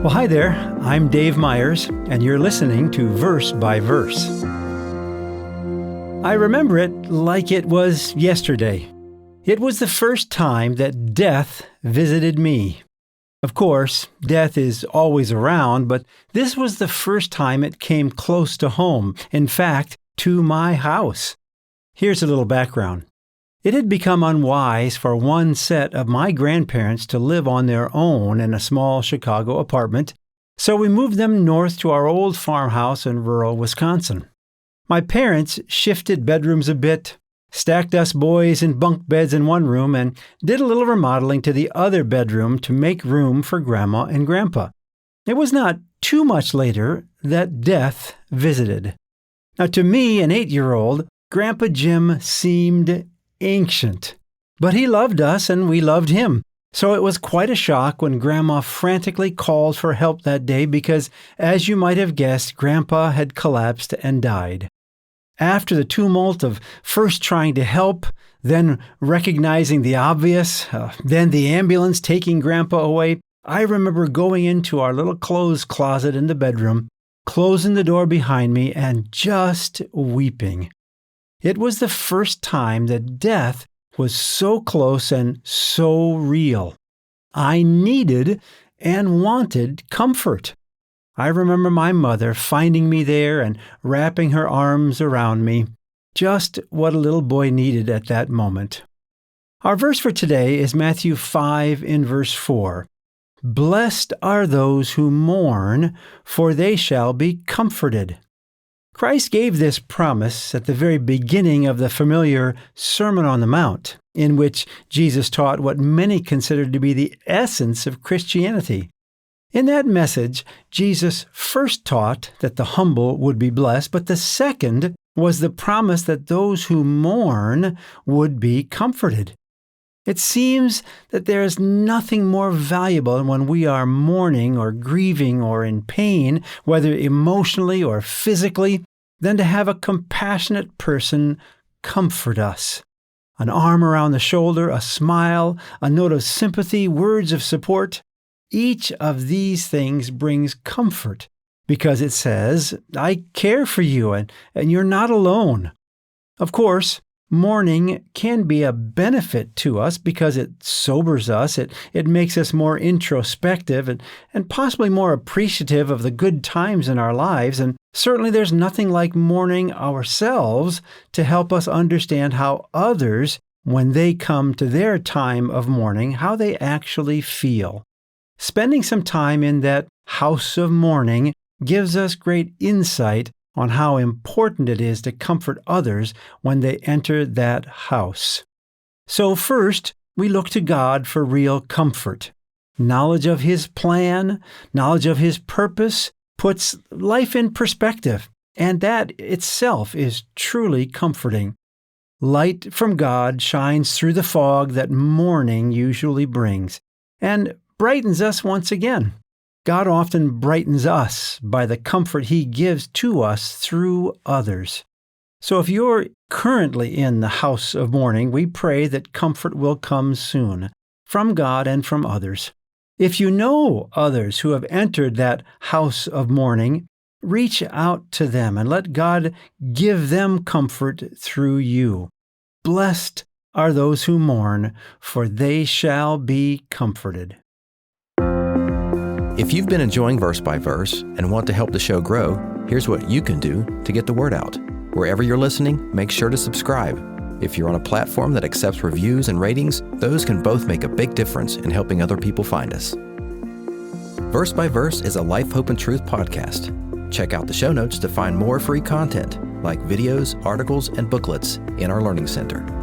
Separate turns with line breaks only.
Well, hi there. I'm Dave Myers, and you're listening to Verse by Verse. I remember it like it was yesterday. It was the first time that death visited me. Of course, death is always around, but this was the first time it came close to home. In fact, to my house. Here's a little background. It had become unwise for one set of my grandparents to live on their own in a small Chicago apartment, so we moved them north to our old farmhouse in rural Wisconsin. My parents shifted bedrooms a bit, stacked us boys in bunk beds in one room, and did a little remodeling to the other bedroom to make room for Grandma and Grandpa. It was not too much later that death visited. Now, to me, an 8-year-old, Grandpa Jim seemed ancient. But he loved us and we loved him. So it was quite a shock when Grandma frantically called for help that day because, as you might have guessed, Grandpa had collapsed and died. After the tumult of first trying to help, then recognizing the obvious, then the ambulance taking Grandpa away, I remember going into our little clothes closet in the bedroom, closing the door behind me, and just weeping. It was the first time that death was so close and so real. I needed and wanted comfort. I remember my mother finding me there and wrapping her arms around me, just what a little boy needed at that moment. Our verse for today is Matthew 5 in verse 4. Blessed are those who mourn, for they shall be comforted. Christ gave this promise at the very beginning of the familiar Sermon on the Mount, in which Jesus taught what many considered to be the essence of Christianity. In that message, Jesus first taught that the humble would be blessed, but the second was the promise that those who mourn would be comforted. It seems that there is nothing more valuable when we are mourning or grieving or in pain, whether emotionally or physically, than to have a compassionate person comfort us. An arm around the shoulder, a smile, a note of sympathy, words of support. Each of these things brings comfort because it says, I care for you and you're not alone. Of course, mourning can be a benefit to us because it sobers us, it makes us more introspective and possibly more appreciative of the good times in our lives, and certainly there's nothing like mourning ourselves to help us understand how others, when they come to their time of mourning, how they actually feel. Spending some time in that house of mourning gives us great insight on how important it is to comfort others when they enter that house. So first, we look to God for real comfort. Knowledge of His plan, knowledge of His purpose puts life in perspective, and that itself is truly comforting. Light from God shines through the fog that mourning usually brings, and brightens us once again. God often brightens us by the comfort He gives to us through others. So if you're currently in the house of mourning, we pray that comfort will come soon, from God and from others. If you know others who have entered that house of mourning, reach out to them and let God give them comfort through you. Blessed are those who mourn, for they shall be comforted.
If you've been enjoying Verse by Verse and want to help the show grow, here's what you can do to get the word out. Wherever you're listening, make sure to subscribe. If you're on a platform that accepts reviews and ratings, those can both make a big difference in helping other people find us. Verse by Verse is a Life, Hope, and Truth podcast. Check out the show notes to find more free content, like videos, articles, and booklets in our Learning Center.